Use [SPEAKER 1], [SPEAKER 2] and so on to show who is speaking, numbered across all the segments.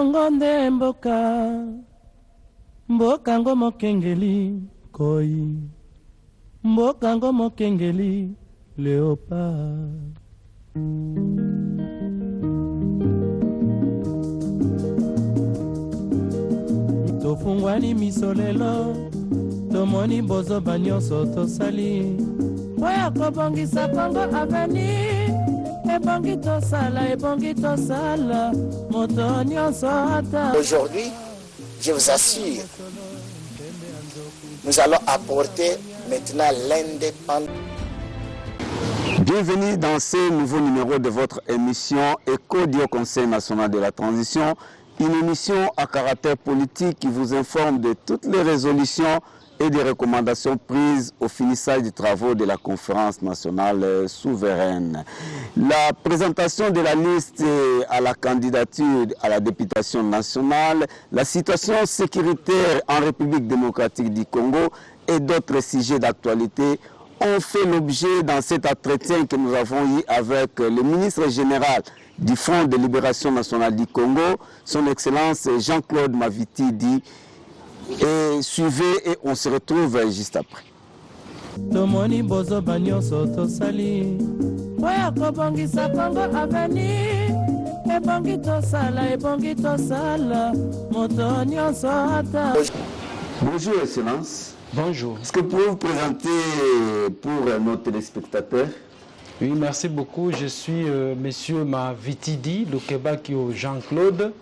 [SPEAKER 1] Congo nde mboka, mboka ngo mokengeli koi, mboka ngo mokengeli léopard. Tofungwani misolelo, tomoni bozo banyoso tosali. Boya kobongisa Congo aveni, ebongi tosala, moto nyonso ata.
[SPEAKER 2] Aujourd'hui, je vous assure, nous allons apporter maintenant l'indépendance.
[SPEAKER 3] Bienvenue dans ce nouveau numéro de votre émission Écho du Conseil national de la transition, une émission à caractère politique qui vous informe de toutes les résolutions et des recommandations prises au finissage des travaux de la conférence nationale souveraine. La présentation de la liste à la candidature à la députation nationale, la situation sécuritaire en République démocratique du Congo et d'autres sujets d'actualité ont fait l'objet dans cet entretien que nous avons eu avec le ministre général du Front de libération nationale du Congo, son Excellence Jean-Claude Mavitidi. Et suivez et on se retrouve juste après.
[SPEAKER 1] Tomoni bozo banyoso tosali, boya kobongisa Congo aveni, ebongi tosala, moto nyonso ata.
[SPEAKER 3] Bonjour Excellence.
[SPEAKER 4] Bonjour.
[SPEAKER 3] Est-ce que vous pouvez vous présenter pour nos téléspectateurs?
[SPEAKER 4] Oui, merci beaucoup. Je suis Monsieur Mavitidi Lukebakio Jean-Claude.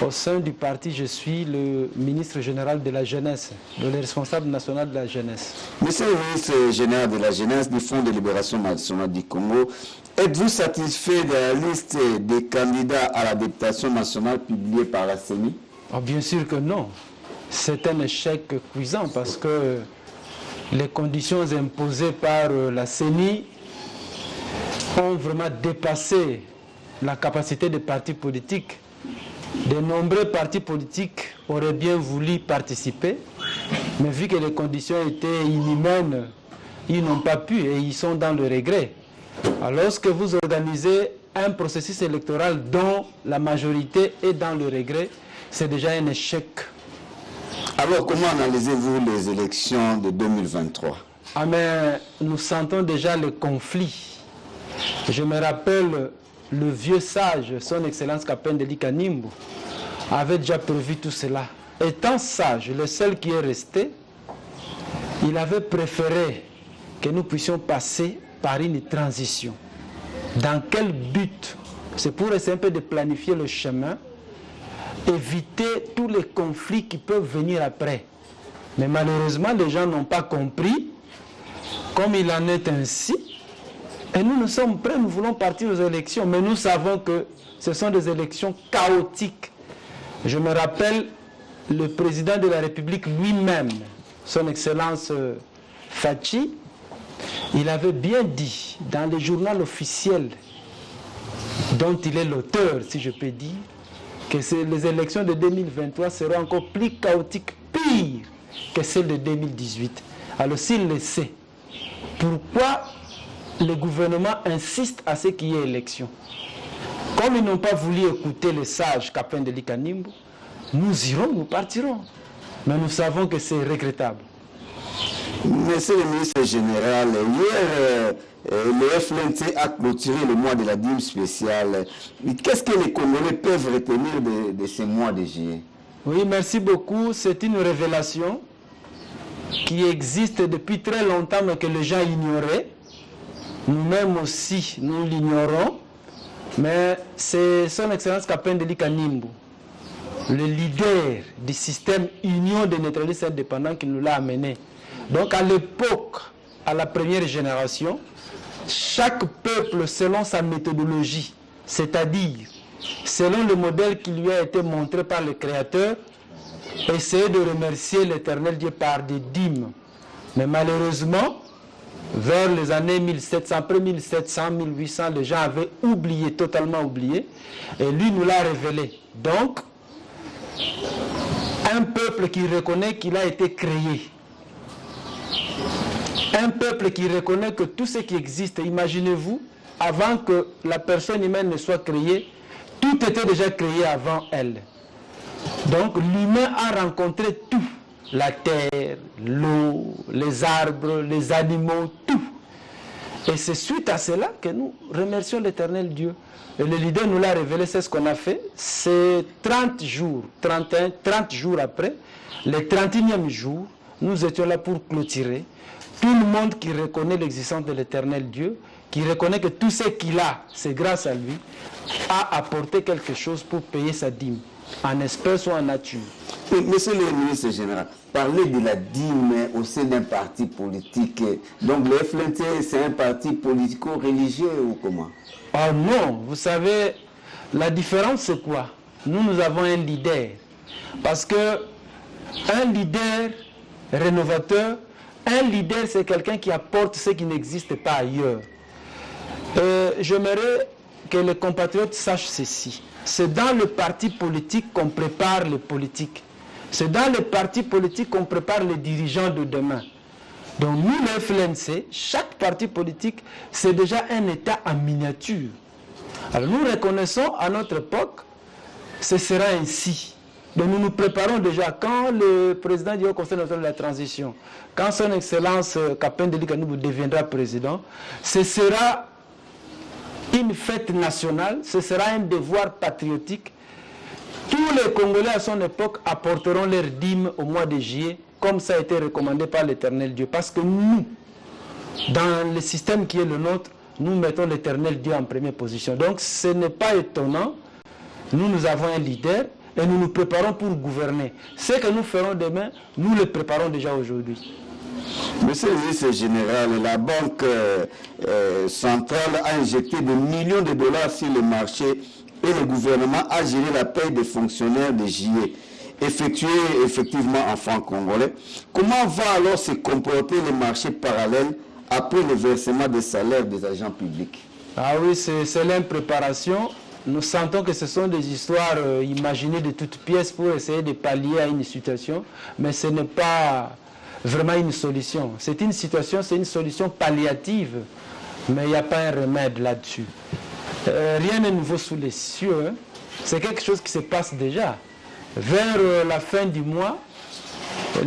[SPEAKER 4] Au sein du parti, je suis le ministre général de la jeunesse, le responsable national de la jeunesse.
[SPEAKER 3] Monsieur le ministre général de la jeunesse du Fonds de libération nationale du Congo, êtes-vous satisfait de la liste des candidats à la députation nationale publiée par la CENI?
[SPEAKER 4] Oh, bien sûr que non. C'est un échec cuisant parce que les conditions imposées par la CENI ont vraiment dépassé la capacité des partis politiques. De nombreux partis politiques auraient bien voulu participer, mais vu que les conditions étaient inhumaines, ils n'ont pas pu et ils sont dans le regret. Alors, lorsque vous organisez un processus électoral dont la majorité est dans le regret, c'est déjà un échec.
[SPEAKER 3] Alors, comment analysez-vous les élections de 2023?
[SPEAKER 4] Mais nous sentons déjà le conflit. Je me rappelle le vieux sage, son Excellence Kapendeli Kanimbu, avait déjà prévu tout cela. Étant sage, le seul qui est resté, il avait préféré que nous puissions passer par une transition. Dans quel but? C'est pour essayer un peu de planifier le chemin, éviter tous les conflits qui peuvent venir après. Mais malheureusement, les gens n'ont pas compris, comme il en est ainsi. Et nous sommes prêts, nous voulons partir aux élections, mais nous savons que ce sont des élections chaotiques. Je me rappelle le président de la République lui-même, son Excellence Fachi, il avait bien dit dans le journal officiel dont il est l'auteur, si je peux dire, que les élections de 2023 seront encore plus chaotiques, pire que celles de 2018. Alors s'il le sait, pourquoi le gouvernement insiste à ce qu'il y ait élection? Comme ils n'ont pas voulu écouter les sages Kapendeli Kanimbu, nous irons, nous partirons. Mais nous savons que c'est regrettable.
[SPEAKER 3] Monsieur le ministre général, hier, le FLNC a clôturé le mois de la dîme spéciale. Qu'est-ce que les Congolais peuvent retenir de ce mois de juillet?
[SPEAKER 4] Oui, merci beaucoup. C'est une révélation qui existe depuis très longtemps, mais que les gens ignoraient. Nous-mêmes aussi, nous l'ignorons. Mais c'est son Excellence Kapendeli Kanimbu, le leader du système Union des neutralistes indépendants, qui nous l'a amené. Donc à l'époque, à la première génération, chaque peuple selon sa méthodologie, c'est-à-dire selon le modèle qui lui a été montré par le Créateur, essayait de remercier l'Éternel Dieu par des dîmes. Mais malheureusement, vers les années 1700, après 1700, 1800, les gens avaient oublié, totalement oublié, et lui nous l'a révélé. Donc, un peuple qui reconnaît qu'il a été créé, un peuple qui reconnaît que tout ce qui existe, imaginez-vous, avant que la personne humaine ne soit créée, tout était déjà créé avant elle. Donc l'humain a rencontré tout. La terre, l'eau, les arbres, les animaux, tout. Et c'est suite à cela que nous remercions l'Éternel Dieu. Et le leader nous l'a révélé, c'est ce qu'on a fait. C'est 30 jours après, le 31e jour, nous étions là pour clôturer. Tout le monde qui reconnaît l'existence de l'Éternel Dieu, qui reconnaît que tout ce qu'il a, c'est grâce à lui, a apporté quelque chose pour payer sa dîme, en espèces ou en nature.
[SPEAKER 3] Monsieur le ministre général, parlez de la dîme au sein d'un parti politique. Donc le FLNT, c'est un parti politico-religieux ou comment?
[SPEAKER 4] Oh non, vous savez, la différence c'est quoi? Nous avons un leader. Parce que un leader rénovateur, un leader c'est quelqu'un qui apporte ce qui n'existe pas ailleurs. J'aimerais que les compatriotes sachent ceci. C'est dans le parti politique qu'on prépare les politiques. C'est dans le parti politique qu'on prépare les dirigeants de demain. Donc nous, le FLNC, chaque parti politique, c'est déjà un État en miniature. Alors nous reconnaissons à notre époque, ce sera ainsi. Donc nous nous préparons déjà quand le président du Haut Conseil national de la transition, quand son Excellence Kapende Deli Kanimbu deviendra président, ce sera une fête nationale, ce sera un devoir patriotique. Tous les Congolais à son époque apporteront leur dîme au mois de juillet, comme ça a été recommandé par l'Éternel Dieu. Parce que nous, dans le système qui est le nôtre, nous mettons l'Éternel Dieu en première position. Donc ce n'est pas étonnant. Nous avons un leader et nous nous préparons pour gouverner. Ce que nous ferons demain, nous le préparons déjà aujourd'hui.
[SPEAKER 3] Monsieur le ministre général, la Banque centrale a injecté des millions de dollars sur le marché et le gouvernement a géré la paie des fonctionnaires de JE, effectuée effectivement en francs congolais. Comment va alors se comporter le marché parallèle après le versement des salaires des agents publics?
[SPEAKER 4] Ah oui, c'est l'impréparation. Nous sentons que ce sont des histoires imaginées de toutes pièces pour essayer de pallier à une situation, mais ce n'est pas vraiment une solution. C'est une situation, c'est une solution palliative, mais il n'y a pas un remède là-dessus. Rien n'est nouveau sous les cieux. Hein. C'est quelque chose qui se passe déjà. Vers la fin du mois,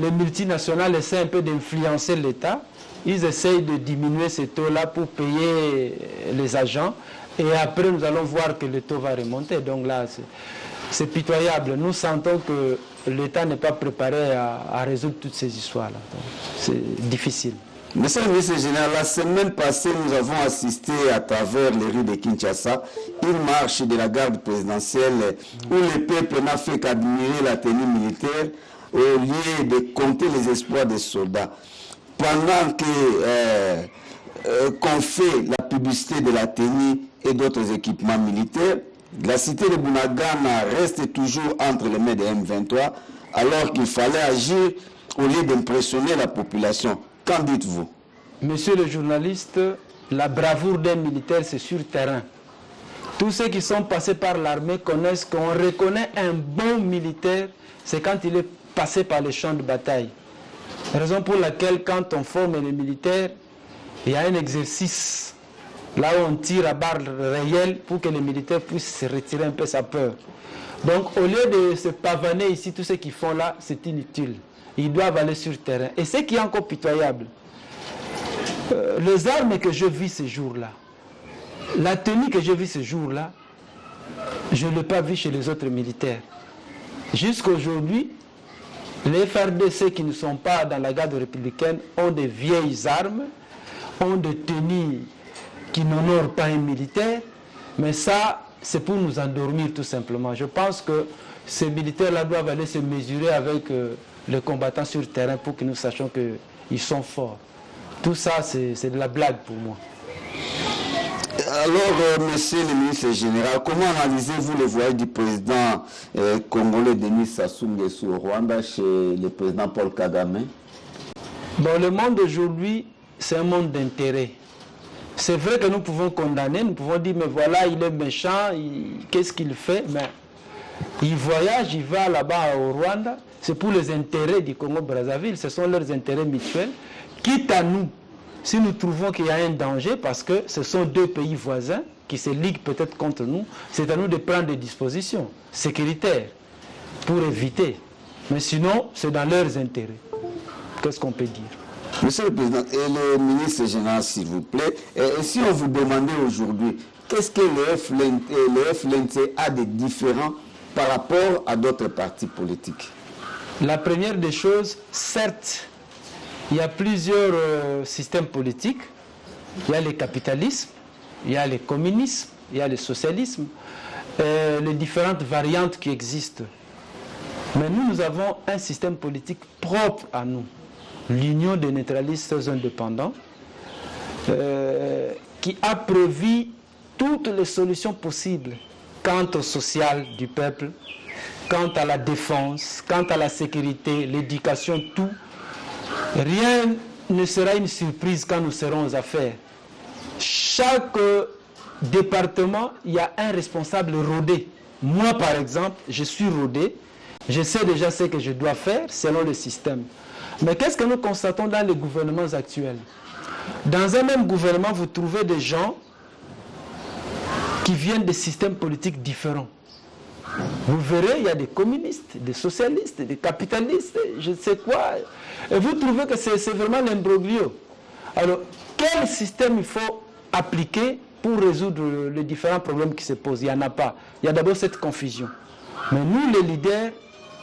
[SPEAKER 4] les multinationales essaient un peu d'influencer l'État. Ils essayent de diminuer ces taux-là pour payer les agents. Et après, nous allons voir que le taux va remonter. Donc là, c'est pitoyable. Nous sentons que l'État n'est pas préparé à résoudre toutes ces histoires-là. C'est difficile.
[SPEAKER 3] Monsieur le ministre général, la semaine passée, nous avons assisté à travers les rues de Kinshasa une marche de la garde présidentielle où le peuple n'a fait qu'admirer la tenue militaire au lieu de compter les espoirs des soldats. Pendant qu'on fait la publicité de la tenue et d'autres équipements militaires, la cité de Bunagana reste toujours entre les mains des M23 alors qu'il fallait agir au lieu d'impressionner la population. Qu'en dites-vous?
[SPEAKER 4] Monsieur le journaliste, la bravoure d'un militaire, c'est sur terrain. Tous ceux qui sont passés par l'armée connaissent qu'on reconnaît un bon militaire, c'est quand il est passé par les champs de bataille. Raison pour laquelle, quand on forme les militaires, il y a un exercice là où on tire à barre réelle pour que les militaires puissent se retirer un peu sa peur. Donc, au lieu de se pavaner ici, tout ce qu'ils font là, c'est inutile. Ils doivent aller sur le terrain. Et ce qui est encore pitoyable, les armes que je vis ce jour-là, la tenue que je vis ce jour-là, je ne l'ai pas vu chez les autres militaires. Jusqu'à aujourd'hui, les FRDC qui ne sont pas dans la garde républicaine ont des vieilles armes, ont des tenues qui n'honorent pas un militaire, mais ça, c'est pour nous endormir tout simplement. Je pense que ces militaires-là doivent aller se mesurer avec les combattants sur le terrain pour que nous sachions qu'ils sont forts. Tout ça, c'est de la blague pour moi.
[SPEAKER 3] Alors, monsieur le ministre général, comment analysez-vous le voyage du président congolais Denis Sassou Nguesso au Rwanda chez le président Paul Kagame?
[SPEAKER 4] Bon, le monde d'aujourd'hui, c'est un monde d'intérêt. C'est vrai que nous pouvons condamner, nous pouvons dire, mais voilà, il est méchant, qu'est-ce qu'il fait? Mais il voyage, il va là-bas au Rwanda, c'est pour les intérêts du Congo-Brazzaville, ce sont leurs intérêts mutuels. Quitte à nous, si nous trouvons qu'il y a un danger, parce que ce sont deux pays voisins qui se liguent peut-être contre nous, c'est à nous de prendre des dispositions sécuritaires. pour éviter. Mais sinon, c'est dans leurs intérêts. Qu'est-ce qu'on peut dire?
[SPEAKER 3] Monsieur le Président, et le ministre général, s'il vous plaît, et si on vous demandait aujourd'hui, qu'est-ce que le FLNC a de différent par rapport à d'autres partis politiques?
[SPEAKER 4] La première des choses, certes, il y a plusieurs systèmes politiques. Il y a le capitalisme, il y a le communisme, il y a le socialisme, les différentes variantes qui existent. Mais nous avons un système politique propre à nous. L'Union des neutralistes indépendants, qui a prévu toutes les solutions possibles quant au social du peuple, quant à la défense, quant à la sécurité, l'éducation, tout. Rien ne sera une surprise quand nous serons aux affaires. Chaque département, il y a un responsable rodé. Moi, par exemple, je suis rodé. Je sais déjà ce que je dois faire selon le système. Mais qu'est-ce que nous constatons dans les gouvernements actuels? Dans un même gouvernement, vous trouvez des gens qui viennent de systèmes politiques différents. Vous verrez, il y a des communistes, des socialistes, des capitalistes, je ne sais quoi. Et vous trouvez que c'est vraiment l'imbroglio. Alors, quel système il faut appliquer pour résoudre les différents problèmes qui se posent? Il n'y en a pas. Il y a d'abord cette confusion. Mais nous, les leaders,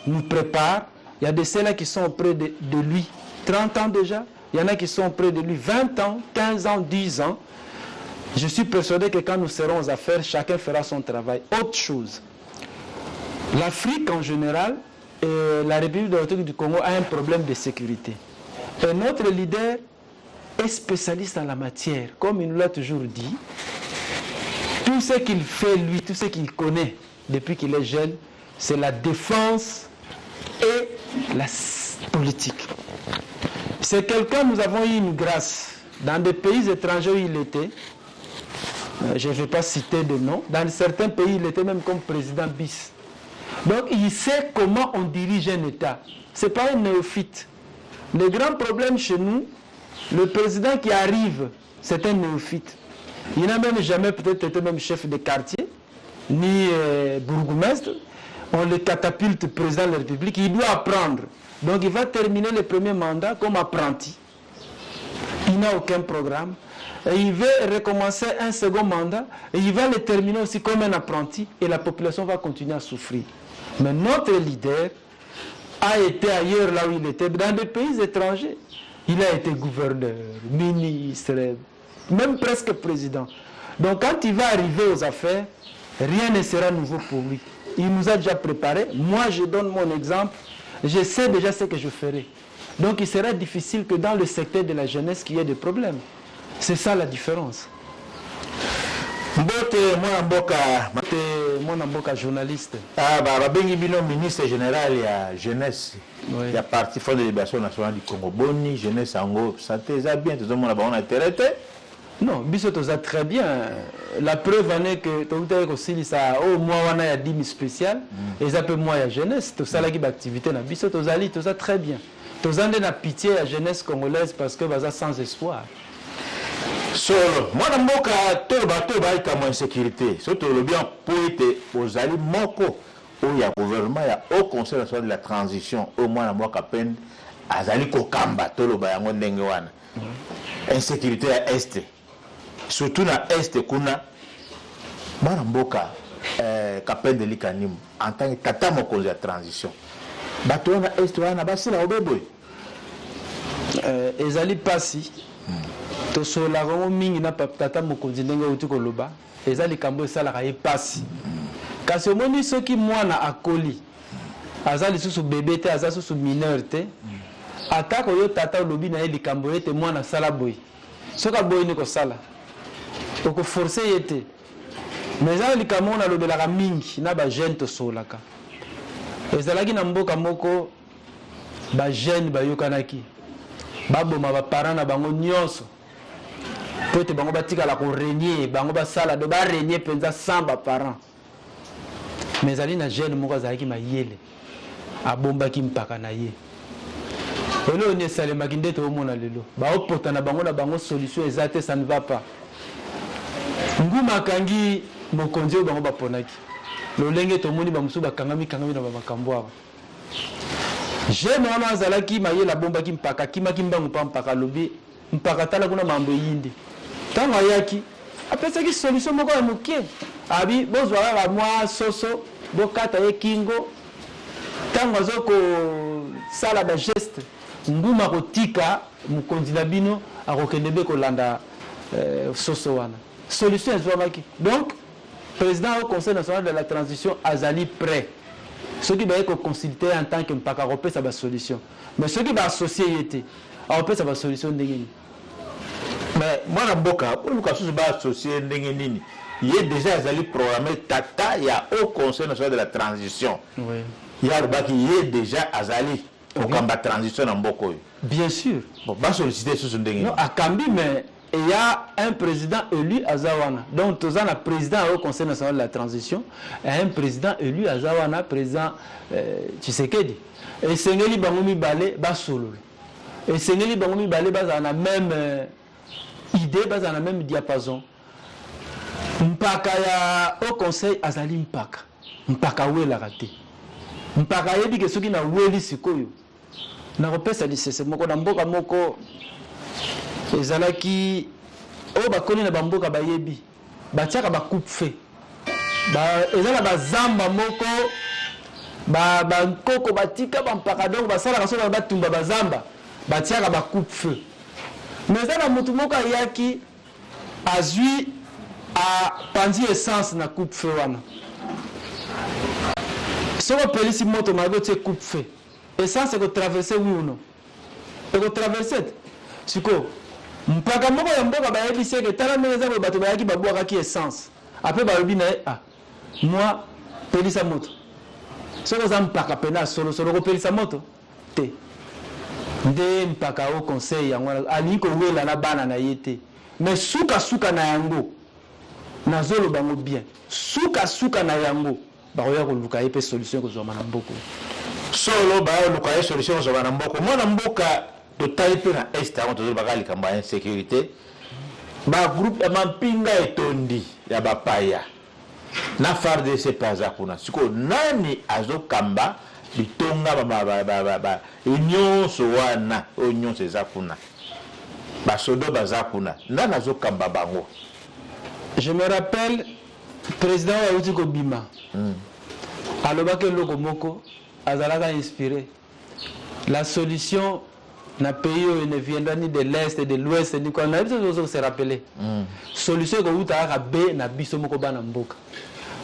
[SPEAKER 4] nous préparent. Il y a de ceux-là qui sont auprès de lui 30 ans déjà. Il y en a qui sont auprès de lui 20 ans, 15 ans, 10 ans. Je suis persuadé que quand nous serons aux affaires, chacun fera son travail. Autre chose. L'Afrique en général et la République démocratique du Congo a un problème de sécurité. Et notre leader est spécialiste en la matière. Comme il nous l'a toujours dit, tout ce qu'il fait lui, tout ce qu'il connaît depuis qu'il est jeune, c'est la défense et la politique. C'est quelqu'un, nous avons eu une grâce. Dans des pays étrangers où il était, je ne vais pas citer de nom, dans certains pays, il était même comme président bis. Donc il sait comment on dirige un État. Ce n'est pas un néophyte. Le grand problème chez nous, le président qui arrive, c'est un néophyte. Il n'a même jamais peut-être été même chef de quartier, ni bourgmestre. On le catapulte président de la République, il doit apprendre. Donc il va terminer le premier mandat comme apprenti. Il n'a aucun programme. Et il veut recommencer un second mandat et il va le terminer aussi comme un apprenti et la population va continuer à souffrir. Mais notre leader a été ailleurs là où il était, dans des pays étrangers. Il a été gouverneur, ministre, même presque président. Donc quand il va arriver aux affaires, rien ne sera nouveau pour lui. Il nous a déjà préparé. Moi, je donne mon exemple. Je sais déjà ce que je ferai. Donc il sera difficile que dans le secteur de la jeunesse qu'il y ait des problèmes. C'est ça la différence.
[SPEAKER 5] Mbote
[SPEAKER 4] Mwana Mboka journaliste.
[SPEAKER 5] Ah bah bengi bino ministre général ya jeunesse.
[SPEAKER 4] Oui.
[SPEAKER 5] Il y a parti Front de libération nationale du Congo. Boni jeunesse ango santé ça bien tout le monde on a traité.
[SPEAKER 4] Non, biso toza très bien. La preuve en est que tout est aussi ça au mois on a 10 000 spécial et ça peut moi ya jeunesse tout ça là qui activité na biso tozali toza très bien. Tozande na pitié la jeunesse congolaise parce que baza sans espoir.
[SPEAKER 5] Solo mwana mboka toba ita insécurité surtout le bien pour être aux alliés moko où ya gouvernement ya au conseil national de la transition au mwana mboka peine azali kokamba toloba yango ndenge wana insécurité à est surtout na est kuna mwana mboka kapende likanim en tant que tata mokonzi ya transition bato na est wana basila obeboy
[SPEAKER 4] ezali pasi tosola rongo mingi na tata mokonzi ndenge uti koloba ezali kambo esalaka ye pasi kasi omoni soki mwana akoli azali susu bébé te aza susu mineur te atako yo tata olobi na ye likambo ete mwana sala boye soki aboyi ni kosala okoforce ye te mais ezali likambo oyo nalobelaka mingi na bajeune tosolaka ezalaki na mboka moko bajeune bayokanaki baboma baparent na bango nyonso po ete bango batikala korenie bango basala do barenie mpenza sans baparent mais ezali na jeune moko azalaki mayele abombaki mpaka na ye lelo ni esalemaki nde toomona lelo baopota na bango solution eza te ça ne va pas nguma akangi mokonzi oyo bango baponaki lolenge tomoni bamusu bakangami na bamakambo. Jeune wana azalaki mayela bomba ki mpaka kimaki mbangu pa mpaka lobi mpaka tala kuna mambo yindi. Tango ayaki apesaki solution moko ya mukie. Abi bozwa ba mwa soso bokata ye kingo. Tango azoko sala ba geste nguma kotika mukonzi na bino akokendebe kolanda soso wana. Solution ezwamaki. Donc président au Conseil national de la transition azali prêt. Ceux qui vont consulter en tant que mpaka repé ça va solution. Mais ceux qui vont associer été repé ça va solution ndengeni.
[SPEAKER 5] Mais moi na mboka pour nous kassu ba associer ndengeni. Il est déjà programmé tata il y a au Conseil national de la transition.
[SPEAKER 4] Oui.
[SPEAKER 5] Il y a le bac il est déjà azali pour combattre transition en mboko.
[SPEAKER 4] Bien sûr.
[SPEAKER 5] Bon ba solliciter sur ndengeni.
[SPEAKER 4] Non à Kambi mais il y a un président élu à Zawana. Donc, tu as un président au Conseil national de la transition et un président élu à Zawana, président Tshisekedi. Et Sengeli Bangoumi Balé, Basolo. Et Sengeli Bangoumi Balé, dans la même idée, dans la même diapason. Mpaka ya au Conseil Azali Mpaka. Mpaka oué la raté. Mpaka yebi ke soki na weli sikoyo. Na repesa lisese moko na mboka moko. Ezalaki o bakoni na bamboka bayebi batiaka ba coupe feu ezala bazamba moko ba nkoko batika bampaka donc basala kaso batumba bazamba batiaka ba coupe feu mais ezala mutu moko ayaki azui a pandi essence na coupe feu wana soko pelisi moto mago tie coupe feu essence ko traverser oui ou non ko traverser siko mpaka moko ya mboka bayebisi ke tala meza ko bato bayaki babwaka ki essence après balobi na moi pelisa moto soko za mpaka pena solo ko pelisa moto te nde mpaka au conseil yango ali ko wela na bana na yete mais suka na yango na zolo bango bien suka na yango baroya ko luka yepe solution ko zoma na mboko
[SPEAKER 5] solo ba luka yepe solution ko zoma na mboko mona mboka totalité na est avant toujours bakali kamba insécurité ba groupe ya mampinga etondi ya bapaya na FARDC paza kuna siko nani azokamba bitonga ba union sowana union seza kuna basodo baza kuna nani azokamba bango.
[SPEAKER 4] Je me rappelle président wa uti ko bima alobake loko moko azalaka inspiré la solution na pays ne viendra ni de l'est et de l'ouest ni quoi na biso se rappeler solution ko uta ka be na biso moko bana mboka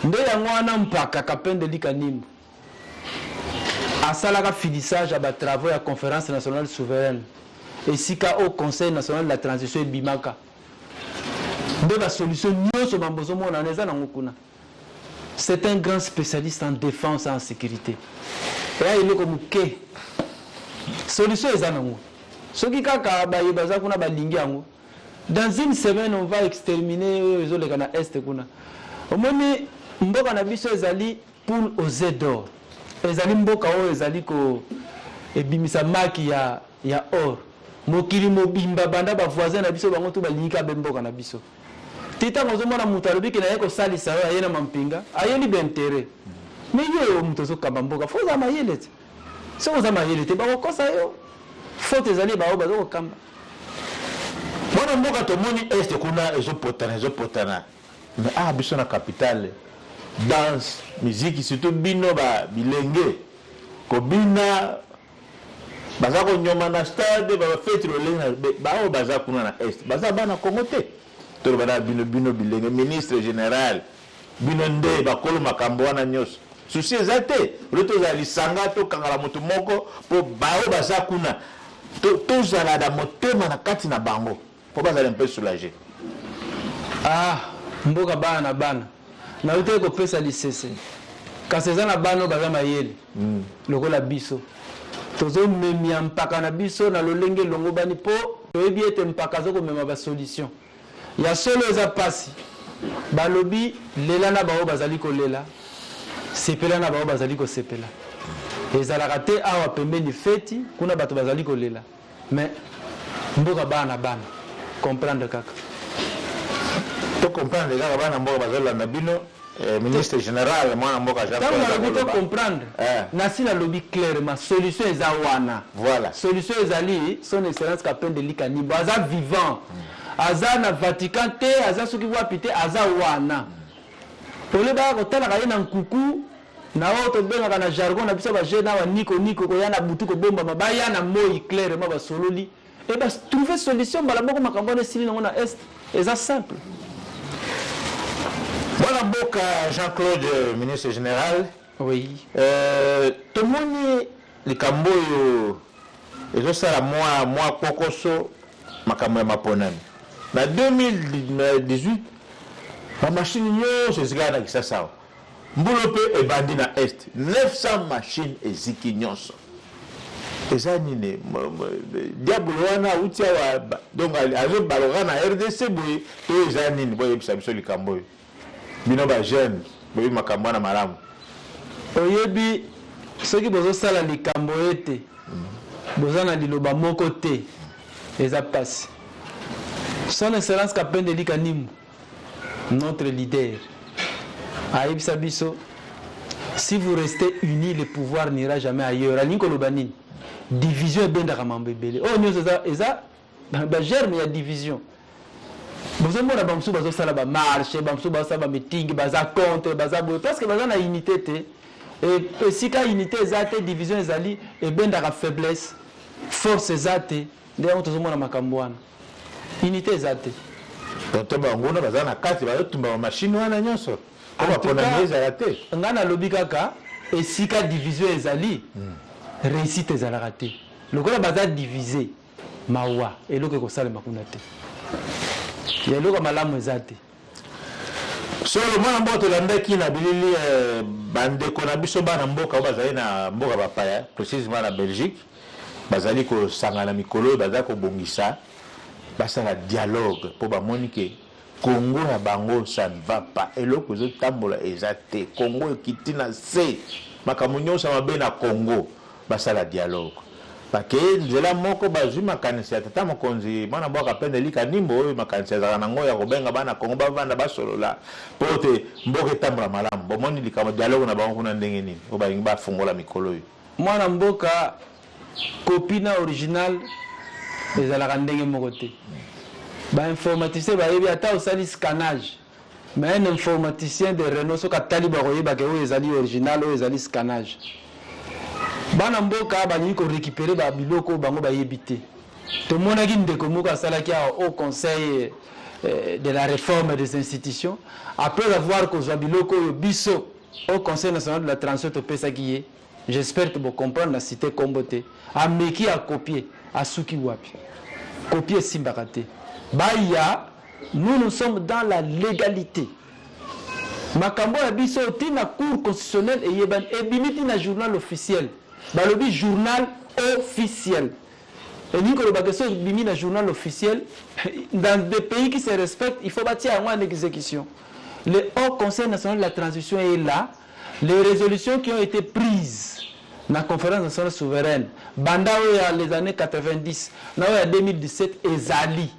[SPEAKER 4] nde yango wana mpaka kapende likanimbo asalaka finissage ba travaux ya conférence nationale souveraine et sika au Conseil national de la transition et bimaka nde la solution nyoso bambozo mona neza na ngukuna. C'est un grand spécialiste en défense et en sécurité et là il est comme que solution ezanango soki kaka baza kuna balingi yango dans une semaine on va exterminer les oleka na est kuna omoni mboka na biso ezali pour aux d'or ezali mboka o ezali ko ebimisa maki ya or mokili mobimba banda ba voisin na biso bango to balingi ka mboka na biso tita ngozo mona mutalobi ke na yeko salisa yo ayena mampinga ayeli bentere mais yo mutozo kamba mboka foza mayele soko za mayele te bakokosa yo faute ezali bao bazoko kamba
[SPEAKER 5] mwana mboka tomoni est kuna ezopotana mais biso na capitale danse musique surtout bino ba bilenge kobina baza ko nyoma na stade ba fête rolenga bao baza kuna na est baza bana Congo te to bana bino bilenge ministre général bino nde bakolo makambo wana nyos souci ezate roto za lisanga to kangala moto moko po bao baza kuna to zala da motema na kati na bango po bazala un peu soulagé
[SPEAKER 4] mboka bana na ute ko pesa lisese kaseza na bano baza mayele lokola biso tozo memia mpaka na biso na lolenge longo bani po toyebi ete mpaka zo ko mema ba solution ya solo eza pasi balobi lela na bao bazali ko lela sepela na bao bazali ko sepela ezalaka te awa pembeni feti kuna bato bazali ko lela mais mboka bana comprendre kaka
[SPEAKER 5] to comprendre kaka bana mboka bazali na bino ministre général mwana mboka Jean
[SPEAKER 4] Claude comprendre nasi na lobby clairement solution eza wana
[SPEAKER 5] voilà
[SPEAKER 4] solution ezali son excellence Kapende Likanimbo aza vivant aza na Vatican te aza soki wapi te aza wana tole ba ko tala ka na nkuku na oto benga na jargon na biso ba jena wa niko ko yana butu ko bomba mabaya na moi clairement ba sololi et ba trouver solution bala moko makambo na sili na est eza simple.
[SPEAKER 5] Mwana mboka Jean-Claude, ministre général.
[SPEAKER 4] Oui.
[SPEAKER 5] Tout le monde, les Camboyo, et ça, moi, Pokoso, ma caméra m'a ponami. En 2018, ma machine, c'est ce gars qui ça. Mboulope et bandi na Est. 900 machines et zikinyos. Et ça, nine. Diable, wana, outia, donc, avec Balorana, RDC, boy, et ça, nine, boy, ça, les Camboyo. Bino ba jeune boyi makambo na malamu
[SPEAKER 4] oyebi soki bozo sala likambo ete bozana liloba moko te eza passe son excellence Kapende Likanimbo notre leader ayebisa biso si vous restez unis le pouvoir n'ira jamais ailleurs alinko lobanini division ebendaka mambo ebele oh nyonso eza ba germe ya division. Vous avez dit que vous avez fait marche, vous avez fait meeting, vous avez contre, parce que vous avez une unité. Et si la unité est division est allée, et bien dans la faiblesse, force est allée, vous avez une unité est allée.
[SPEAKER 5] Donc, vous avez une carte, vous avez une machine, vous avez une machine.
[SPEAKER 4] Vous avez lobby kaka, et si la division est allée, réussite est allée. Le gars est divisé, mawa, et le gars est allé makunate. Il y a le malamu ezate
[SPEAKER 5] solo mwana mboto landaki na bilili bandeko na biso bana mboka bazali na mboka bapaya précisément na Belgique bazali ko sangana mikolo bazali ko bongisa basala dialogue pour bamoni ke Congo ya bango ça ne va pas eloko zo tambola ezate Congo ekiti na se makambo nyonso mabe na Congo basala dialogue. Parce que nzela moko bazwi makanisi tata mokonzi mwana mboka Kapende Likanimbo oyo makanisi za nango ya kobenga bana Kongo bavanda basolola pote mboka tambra malamu bomoni likama dialogue na bango kuna ndenge nini obalingi bafungola mikolo oyo
[SPEAKER 4] mwana mboka copina original ezalaka ndenge moko te ba informaticien bayebi ata osali scannage mais un informaticien de Renault soka taliba koyeba ke oyo ezali original oyo ezali scannage. Bana mboka bani ko récupérer ba biloko bango ba yebité to monaki ndeko moko asalaki au conseil de la réforme des institutions après avoir causé biloko yo biso au conseil national de la transition to pesa kié j'espère que vous comprendre la cité kombote ameki a copier asuki wapi copier simbakate baya nous sommes dans la légalité makambo ya biso tina cour constitutionnelle et yeban ebimiti na journal officiel. Balobi journal officiel. Et nous, quand on bimi na journal officiel, dans des pays qui se respectent, il faut bâtir en exécution. Le Haut Conseil national de la transition est là. Les résolutions qui ont été prises dans la conférence nationale souveraine, banda les années 90, na 2017, ezali.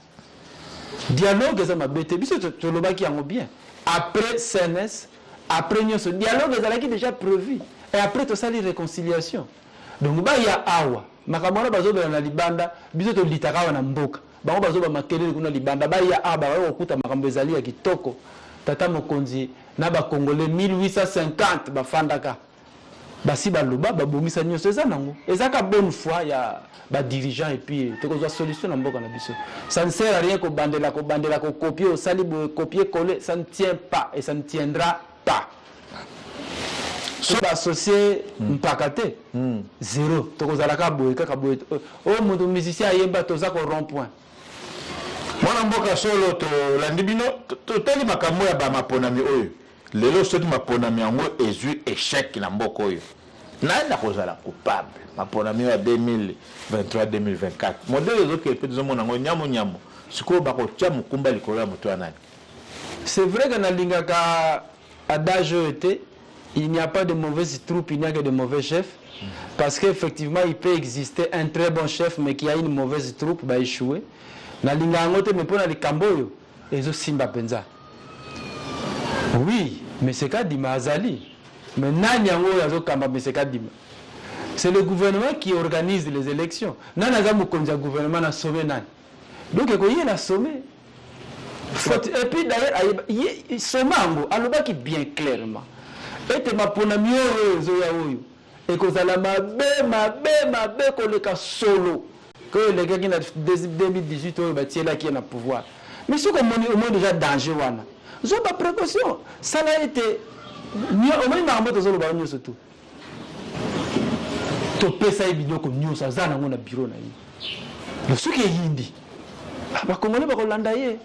[SPEAKER 4] Dialogue, ça m'a bêté. Biso to loba qui en bien. Après CNS, après nous, ce dialogue est déjà prévu. Et après tout ça, les réconciliations. Donc, il y a awa. Makamona bazo na libanda, biso to litaka na mboka. Bango bazo ba makelele kuna libanda, ba ya aba ba okuta makambo ezali ya kitoko. Tata mokonzi na ba Congolais 1850 ba fandaka. Basi ba loba ba bongisa nyonso eza nango. Ezaka bonne foi ya ba dirigeant et puis te ko solution na mboka na biso. Ça ne sert à rien ko bandela ko copier au sali copier coller, ça ne tient pas et ça ne tiendra pas. So associé mpakate zéro tokozalaka boye kaka boye o mutu musicien ayemba toza ko rond point
[SPEAKER 5] mwana mboka solo to landibino to tali makambo ya ba maponami oyo lelo soki maponami yango ezui échec na mboka oyo nani akozala coupable maponami ya 2023 2024 modèle ezoki pe tozomona ngo nyamo sikoyo bakotia mukumba likolo ya moto ya nani.
[SPEAKER 4] C'est vrai que na lingaka adage était il n'y a pas de mauvaises troupes, il n'y a que de mauvais chefs. Parce qu'effectivement, il peut exister un très bon chef, mais qui a une mauvaise troupe, il va échouer. Na linga ngote me pona li kamboyo, ezo simba penza. Oui, M. Kadima azali. Mais nani yango yazo kamba M. Kadima. C'est le gouvernement qui organise les élections. Nani azamu konja gouvernement na sommet nani. Donc il y a un sommet. Et puis d'ailleurs, il somango alobaki bien clairement. Et te mapona miyo zo ya oyo. Et que ça la mabe koleka solo. Que les gars qui na 2018 oyo batie là qui est na pouvoir. Mais ce qu'on au moins déjà danger wana. Zo pas précaution. Ça a été au moins na mboto zo lo ba nyo surtout. To pesa ibidoko nyo sa zana ngona bureau na yi. Le ce qui est yindi. Ba congolais ba kolanda ye.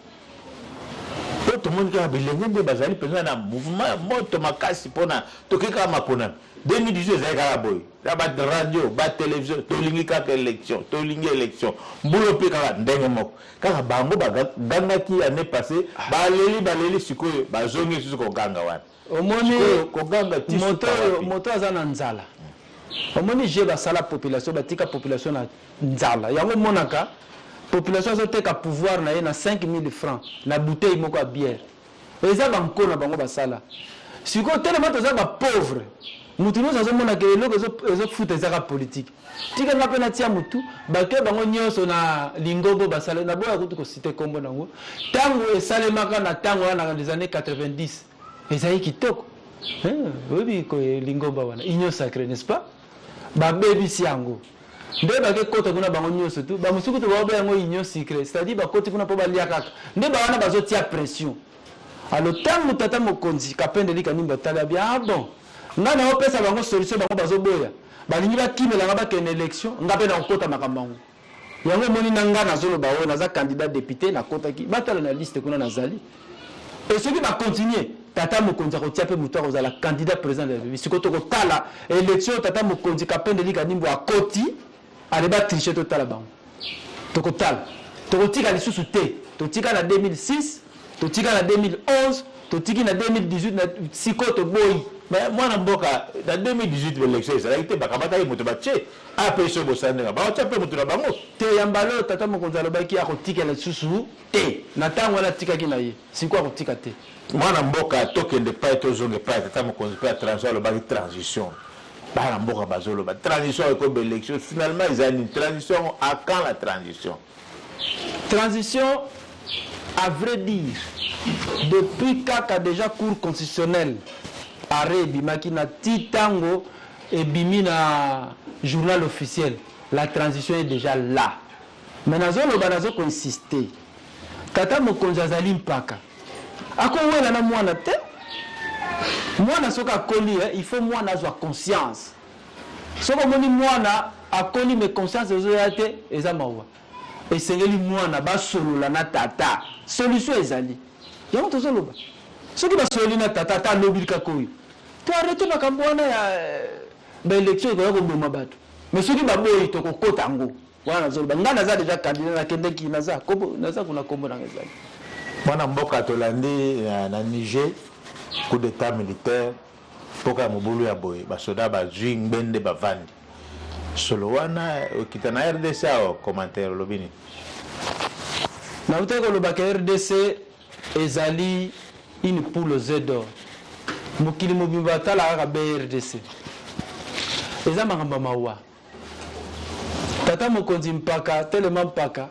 [SPEAKER 4] Tout le monde qui a besoin de bazali pendant un mouvement moto makasi pona tokeka mapona 2018 ezaka boy la ba radio ba télévision tolingi ka élection tolingi élection mbulo pe ka ndenge moko kaka bango baganga ki année passée baleli sikoyo bazongi suko ganga wana omoni ko ganga ti moto azana nzala omoni je ba sala population batika population na nzala yango monaka population azoteka pouvoir na ye na 5000 francs na bouteille moko ya bière eza banko na bango basala siko tellement toza ba pauvre mutu nyonso azomona ke eloko ezofuta ezaka politique tika nga mpe na tia mutu bake bango nyonso na lingombo basala na boya kutu kosite kombo nango ntango esalemaka na ntango wana na les années 90 ezali kitoko oyebi ko lingombo wana union sacrée n'est-ce pas babebisi yango nde bake kota kuna bango nyonso tu bamusuku to baobe yango union secret c'est-à-dire bakoti kuna po balia kaka nde bawana bazotia pression alors tango tata mokonzi kapendeli kanimba tala bien ah bon ngana opesa bango solution bango bazoboya balingi bakimela nga bakene élection ngape na kota makambango yango moni na ngana zolo bawo naza candidat député na kota ki batala na liste kuna nazali et ceux qui va continuer tata mokonzi ko tiape muto ko zala candidat président de la République sikoto ko tala élection tata mokonzi kapendeli kanimbo akoti aleba tricher total bango tokotal tokotika lisusu te totika na 2006 totika na 2011 totiki na 2018 na sikoto boy mais moi na mboka na 2018 l'élection ça a été bakabata moto bache après ce bosandeka ba tiape moto na bango te yambalo tata mokonzi alobaki akotika lisusu te na tango na tika kina ye sikwa kotika te moi na mboka tokende pa tozonge pa tata mokonzi pa transition alobaki transition. La transition avec l'élection, finalement, ils ont une transition. À quand la transition? Transition, à vrai dire, depuis Kaka déjà cours constitutionnel, arrêt Bimaki na Titango et Bimina journal officiel, la transition est déjà là. Mais nous avons insisté. Tata Mokonzi azali mpaka. Ako wela na mwana te. Mwana soka koli il faut mwana azwa conscience soko moni mwana akoli me conscience ezoyate eza mawa esengeli mwana basolola na tata solution ezali yango tozoloba soki basololi na tata ta lobilika koyo to arrêter makambo wana ya ba élection ko yako mboma bato mais soki baboyi to kokota ngo wana zoloba ngana za deja candidat na kendeki naza kuna kombo na ezali mwana mboka tolandi na Niger coup d'état militaire pour que mobulu ya boy basoda bazwi ngbende bavandi solo wana okitana RDC au commentaire lobini na uteko lobaka RDC ezali une poule aux d'or mokili mobimba tala ka RDC eza makamba mawa tata mokonzi mpaka tellement mpaka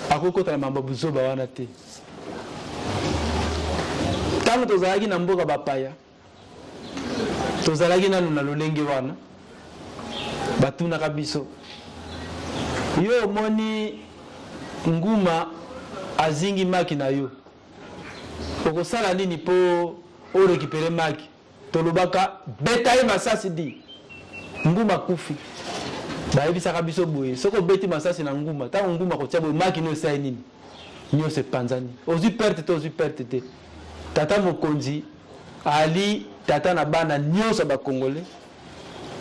[SPEAKER 4] akokota na mambo buzoba wana te tango tozalaki na mboka bapaya tozalaki nanu na lolenge wana batunaka biso yo moni nguma azingi maki na yo okosala nini po orekipere maki tolobaka beta ye masasi di nguma kufi bayebisaka biso boye soko beti masasi na nguma tango nguma kotia boye maki no esali nini nyonso epanzani ozwi perte te ozwi perte te tata mokonzi ali tata na bana nyonso ba congolais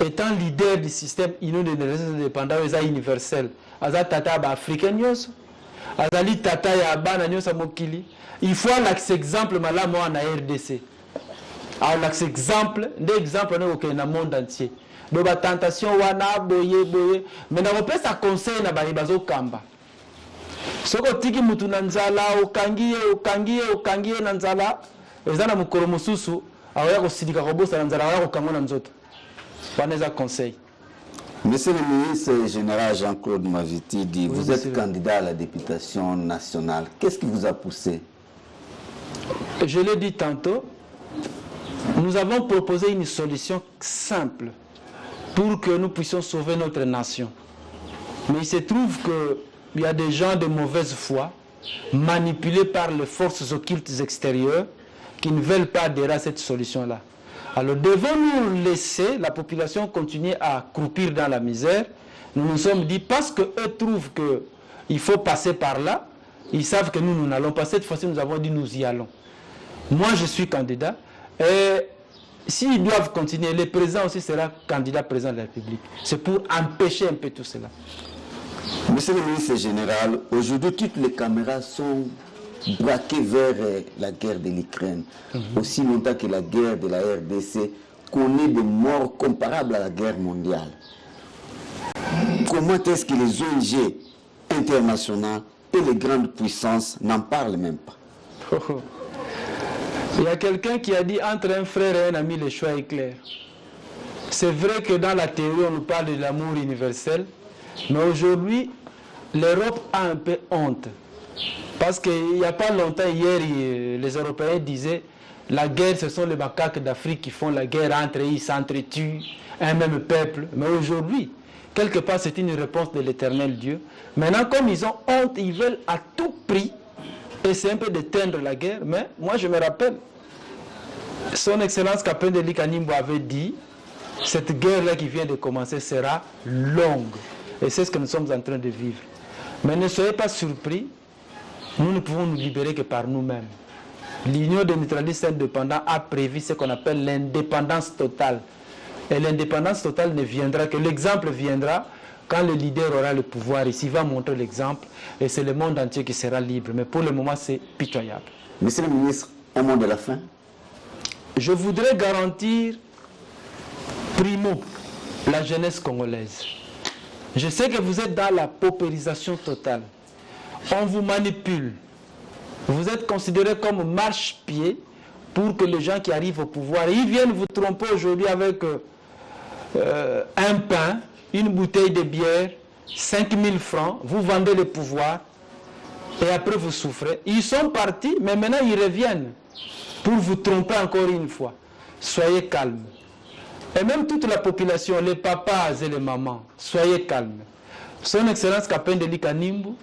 [SPEAKER 4] étant leader du système union de nations indépendantes eza universel aza tata ba africain nyonso azali tata ya bana nyonso mokili il faut l'axe exemple malamu na RDC alors l'axe exemple nde exemple ne na monde entier do ba tentation wana boye mais na kopesa conseil na bani bazo kamba soko tiki mutu na nzala okangiye na nzala ezana mukoro mususu awaya kosidika kobosa nzala awaya kokangona nzoto waneza conseil.
[SPEAKER 3] Monsieur le ministre général Jean-Claude Maviti dit, vous êtes candidat à la députation nationale. Qu'est-ce qui vous a poussé?
[SPEAKER 4] Je l'ai dit tantôt, nous avons proposé une solution simple pour que nous puissions sauver notre nation. Mais il se trouve qu'il y a des gens de mauvaise foi, manipulés par les forces occultes extérieures, qui ne veulent pas adhérer à cette solution-là. Alors devons-nous laisser la population continuer à croupir dans la misère? Nous nous sommes dit, parce qu'eux trouvent qu'il faut passer par là, ils savent que nous n'allons pas. Cette fois-ci, nous avons dit, nous y allons. Moi, je suis candidat. Et s'ils doivent continuer, le président aussi sera candidat président de la République. C'est pour empêcher un peu tout cela.
[SPEAKER 3] Monsieur le ministre général, aujourd'hui, toutes les caméras sont braquées vers la guerre de l'Ukraine. Aussi longtemps que la guerre de la RDC connaît des morts comparables à la guerre mondiale. Comment est-ce que les ONG internationales et les grandes puissances n'en parlent même pas?
[SPEAKER 4] Il y a quelqu'un qui a dit, entre un frère et un ami, le choix est clair. C'est vrai que dans la théorie, on nous parle de l'amour universel, mais aujourd'hui, l'Europe a un peu honte. Parce qu'il n'y a pas longtemps, hier, les Européens disaient, la guerre, ce sont les macaques d'Afrique qui font la guerre entre eux, ils s'entretuent, un même peuple. Mais aujourd'hui, quelque part, c'est une réponse de l'éternel Dieu. Maintenant, comme ils ont honte, ils veulent à tout prix essayer un peu d'éteindre la guerre. Mais moi, je me rappelle, son Excellence Kapende Kanimbo avait dit, cette guerre-là qui vient de commencer sera longue. Et c'est ce que nous sommes en train de vivre. Mais ne soyez pas surpris, nous ne pouvons nous libérer que par nous-mêmes. L'Union des neutralistes indépendants a prévu ce qu'on appelle l'indépendance totale. Et l'indépendance totale ne viendra que, l'exemple viendra quand le leader aura le pouvoir ici, il va montrer l'exemple et c'est le monde entier qui sera libre. Mais pour le moment, c'est pitoyable.
[SPEAKER 3] Monsieur le ministre, un mot de la fin.
[SPEAKER 4] Je voudrais garantir, primo, la jeunesse congolaise. Je sais que vous êtes dans la paupérisation totale. On vous manipule. Vous êtes considérés comme marche-pied pour que les gens qui arrivent au pouvoir, ils viennent vous tromper aujourd'hui avec un pain, une bouteille de bière, 5000 francs, vous vendez le pouvoir et après vous souffrez. Ils sont partis, mais maintenant ils reviennent pour vous tromper encore une fois. Soyez calmes. Et même toute la population, les papas et les mamans, soyez calmes. Son Excellence Kapende Kanimbo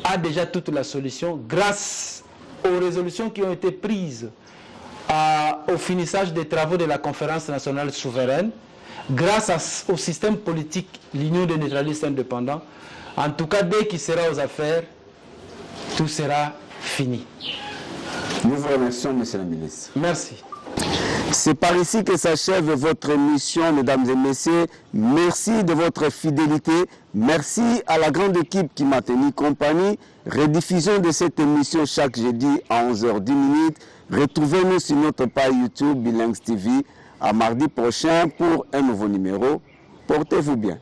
[SPEAKER 4] a déjà toute la solution grâce aux résolutions qui ont été prises au finissage des travaux de la conférence nationale souveraine, grâce au système politique, l'Union des neutralistes indépendants. En tout cas, dès qu'il sera aux affaires, tout sera fini.
[SPEAKER 3] Nous vous remercions, monsieur le ministre.
[SPEAKER 4] Merci.
[SPEAKER 3] C'est par ici que s'achève votre émission, mesdames et messieurs. Merci de votre fidélité. Merci à la grande équipe qui m'a tenu compagnie. Rediffusion de cette émission chaque jeudi à 11h10. Retrouvez-nous sur notre page YouTube Bilingues TV à mardi prochain pour un nouveau numéro. Portez-vous bien.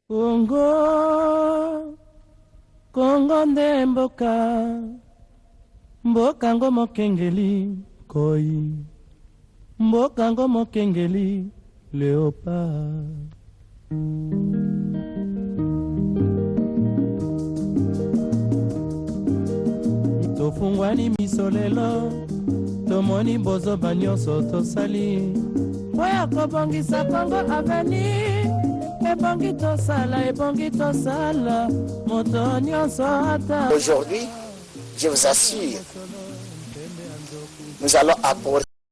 [SPEAKER 1] Congo, Congo nde mboka, mboka ngo mokengeli koi, mboka ngo mokengeli léopard. Tofungwani misolelo, tomoni bozoba nyonso tosali, oya kobongisa Congo aveni, ebongi tosala, moto nyonso ata.
[SPEAKER 2] Aujourd'hui, je vous assure, nous allons apporter